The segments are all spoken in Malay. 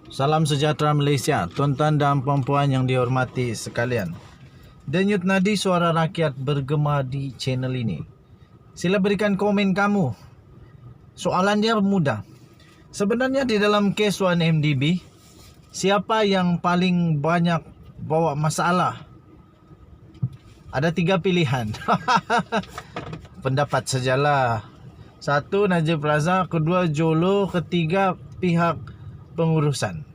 Salam sejahtera Malaysia, tuan-tuan dan puan-puan yang dihormati sekalian. Denyut nadi suara rakyat bergema di channel ini. Sila berikan komen kamu. Soalan dia mudah. Sebenarnya di dalam kes 1MDB, siapa yang paling banyak bawa masalah? Ada 3 pilihan. Pendapat sajalah. 1 Najib Razak, kedua Jolo, ketiga pihak pengurusan.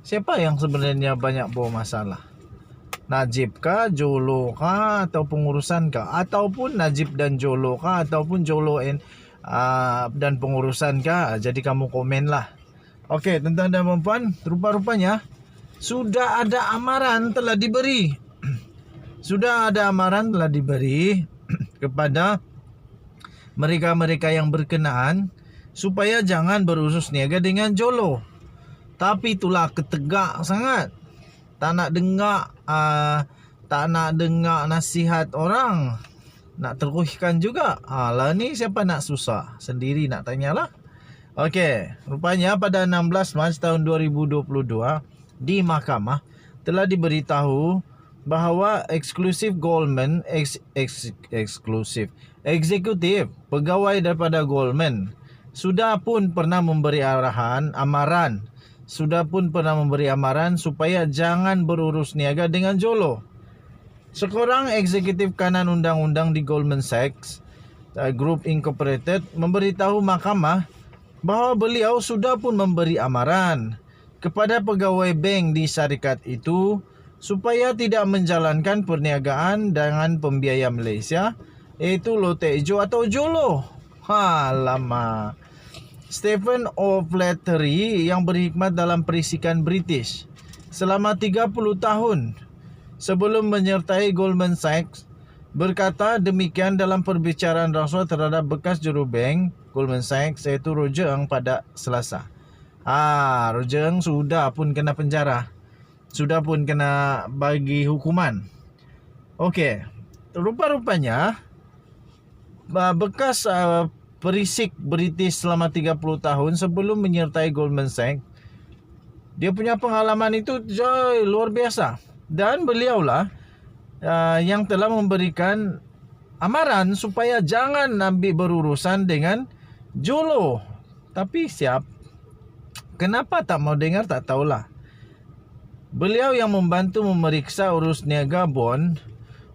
Siapa yang sebenarnya banyak bawa masalah? Najib kah, Jolo kah, atau pengurusan kah? Ataupun Najib dan Jolo kah, ataupun Jolo dan pengurusan kah? Jadi kamu komen lah. Okey, tuan-tuan dan puan-puan, rupa-rupanya sudah ada amaran telah diberi. Sudah ada amaran telah diberi kepada mereka-mereka yang berkenaan supaya jangan berusus niaga dengan Jolo. Tapi itulah ketegak sangat. Tak nak dengar nasihat orang. Nak teruskan juga. Lah ni siapa nak susah? Sendiri nak tanyalah. Okey, rupanya pada 16 Mac tahun 2022 di mahkamah telah diberitahu bahawa eksklusif Goldman eksekutif pegawai daripada Goldman sudah pun pernah memberi amaran supaya jangan berurus niaga dengan Jolo. Seorang eksekutif kanan undang-undang di Goldman Sachs Group Incorporated memberitahu mahkamah bahawa beliau sudah pun memberi amaran kepada pegawai bank di syarikat itu supaya tidak menjalankan perniagaan dengan pembiaya Malaysia, iaitu Lotte Ijo atau Jolo. Lama. Stephen O'Flaherty yang berkhidmat dalam perisikan British selama 30 tahun sebelum menyertai Goldman Sachs berkata demikian dalam perbicaraan rasuah terhadap bekas jurubank Goldman Sachs, iaitu Roger Ng pada Selasa. Roger Ng sudah pun kena penjara. Sudah pun kena bagi hukuman. Okey, rupa-rupanya bekas perisik British selama 30 tahun sebelum menyertai Goldman Sachs, dia punya pengalaman itu luar biasa. Dan beliaulah yang telah memberikan amaran supaya jangan ambil berurusan dengan Jolo. Tapi kenapa tak mau dengar tak tahulah. Beliau yang membantu memeriksa urus niaga bond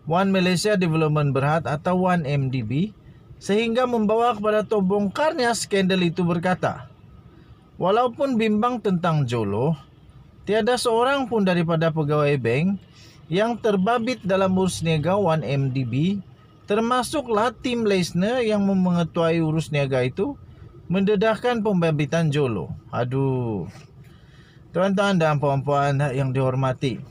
One Malaysia Development Berhad atau 1MDB sehingga membawa kepada terbongkarnya skandal itu berkata, walaupun bimbang tentang Jolo, tiada seorang pun daripada pegawai bank yang terbabit dalam urus niaga 1MDB, termasuklah tim Leisner yang mengetuai urus niaga itu, mendedahkan pembabitan Jolo. Tuan-tuan dan puan-puan yang dihormati,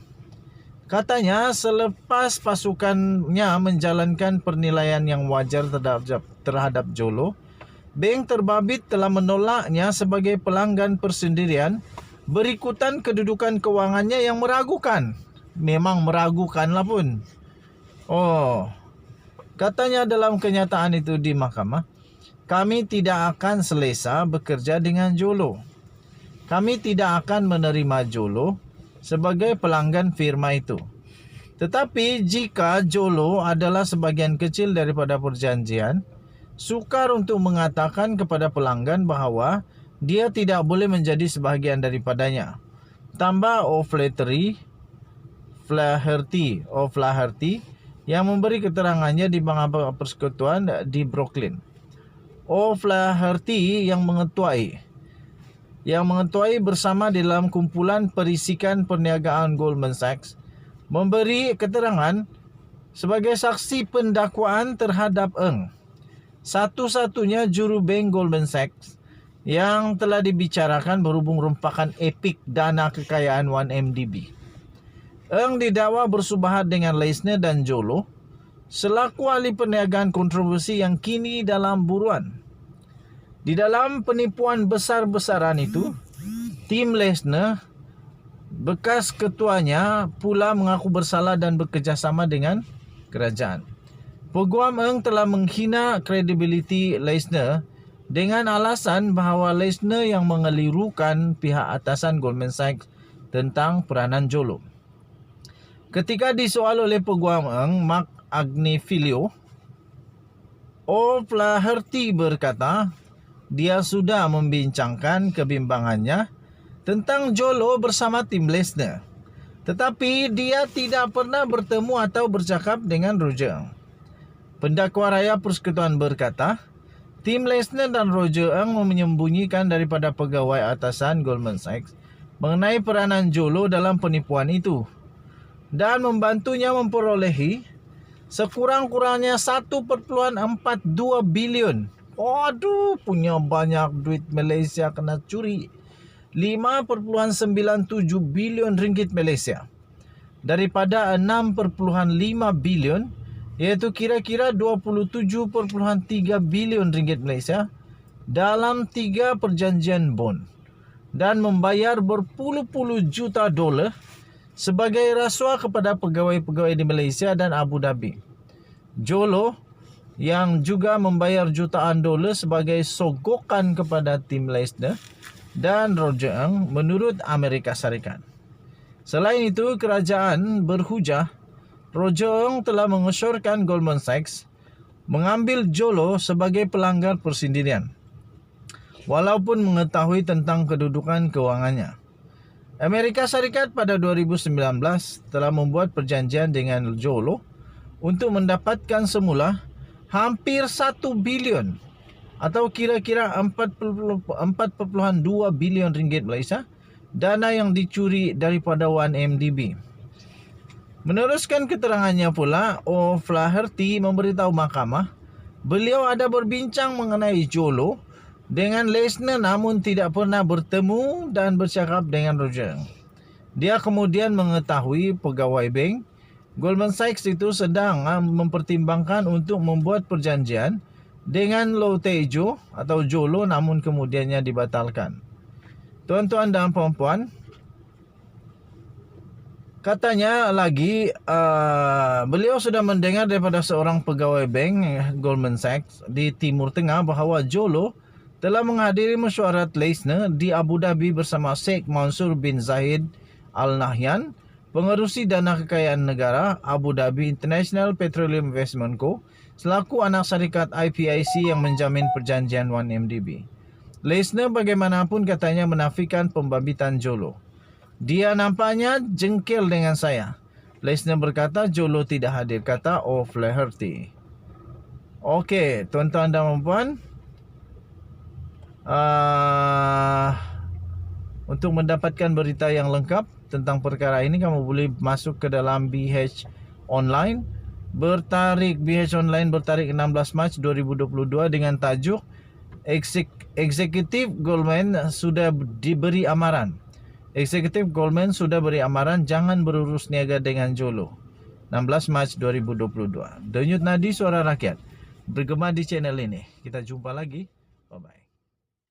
katanya selepas pasukannya menjalankan penilaian yang wajar terhadap Jolo, bank terbabit telah menolaknya sebagai pelanggan persendirian berikutan kedudukan kewangannya yang meragukan. Memang meragukanlah pun. Katanya dalam kenyataan itu di mahkamah, kami tidak akan selesa bekerja dengan Jolo. Kami tidak akan menerima Jolo sebagai pelanggan firma itu. Tetapi jika Jolo adalah sebahagian kecil daripada perjanjian, sukar untuk mengatakan kepada pelanggan bahawa dia tidak boleh menjadi sebahagian daripadanya. Tambah O'Flaherty yang memberi keterangannya di Mahkamah Persekutuan di Brooklyn. O'Flaherty yang mengetuai bersama di dalam kumpulan perisikan perniagaan Goldman Sachs memberi keterangan sebagai saksi pendakwaan terhadap Ng, satu-satunya juru bank Goldman Sachs yang telah dibicarakan berhubung rompakan epik dana kekayaan 1MDB. Ng didakwa bersubahat dengan Leisner dan Jolo selaku ahli perniagaan kontroversi yang kini dalam buruan. Di dalam penipuan besar-besaran itu, tim Leisner, bekas ketuanya pula mengaku bersalah dan bekerjasama dengan kerajaan. Peguam Ng telah menghina kredibiliti Leisner dengan alasan bahawa Lesnar yang mengelirukan pihak atasan Goldman Sachs tentang peranan Jolo. Ketika disoal oleh peguam Mark Agnifilo, O'Flaherty berkata dia sudah membincangkan kebimbangannya tentang Jolo bersama tim Lesnar, tetapi dia tidak pernah bertemu atau bercakap dengan Roger. Pendakwa raya persekutuan berkata, tim Lesnar dan Roger menyembunyikan daripada pegawai atasan Goldman Sachs mengenai peranan Jolo dalam penipuan itu dan membantunya memperolehi sekurang-kurangnya 1.42 bilion. Waduh, punya banyak duit Malaysia kena curi. 5.97 bilion ringgit Malaysia daripada 6.5 bilion, iaitu kira-kira 27.3 bilion ringgit Malaysia dalam 3 perjanjian bond, dan membayar berpuluh-puluh juta dolar sebagai rasuah kepada pegawai-pegawai di Malaysia dan Abu Dhabi. Jolo yang juga membayar jutaan dolar sebagai sogokan kepada tim Lesnar dan Roger menurut Amerika Syarikat. Selain itu, kerajaan berhujah Roger telah mengesyorkan Goldman Sachs mengambil Jolo sebagai pelanggar persendirian, walaupun mengetahui tentang kedudukan kewangannya. Amerika Syarikat pada 2019 telah membuat perjanjian dengan Jolo untuk mendapatkan semula hampir 1 bilion atau kira-kira 4.2 bilion ringgit Malaysia dana yang dicuri daripada 1MDB. Meneruskan keterangannya pula, O'Flaherty memberitahu mahkamah beliau ada berbincang mengenai Jolo dengan Lesnar namun tidak pernah bertemu dan bercakap dengan Roger. Dia kemudian mengetahui pegawai bank Goldman Sachs itu sedang mempertimbangkan untuk membuat perjanjian dengan Low Tae-jo atau Jolo namun kemudiannya dibatalkan. Tuan-tuan dan puan-puan, katanya lagi beliau sudah mendengar daripada seorang pegawai bank Goldman Sachs di Timur Tengah bahawa Jolo telah menghadiri mesyuarat Lesnar di Abu Dhabi bersama Sheikh Mansour bin Zayed Al Nahyan, pengerusi dana kekayaan negara Abu Dhabi International Petroleum Investment Co, selaku anak syarikat IPIC yang menjamin perjanjian 1MDB. Lesnar bagaimanapun katanya menafikan pembabitan Jolo. Dia nampaknya jengkel dengan saya. Lesnar berkata Jolo tidak hadir, kata O'Flaherty. Okey, tuan-tuan dan puan, untuk mendapatkan berita yang lengkap tentang perkara ini, kamu boleh masuk ke dalam BH Online. BH Online bertarikh 16 Mac 2022 dengan tajuk Eksekutif Goldman sudah diberi amaran. Eksekutif Goldman sudah beri amaran jangan berurus niaga dengan Jolo. 16 Mac 2022. Denyut Nadi Suara Rakyat bergema di channel ini. Kita jumpa lagi. Bye bye.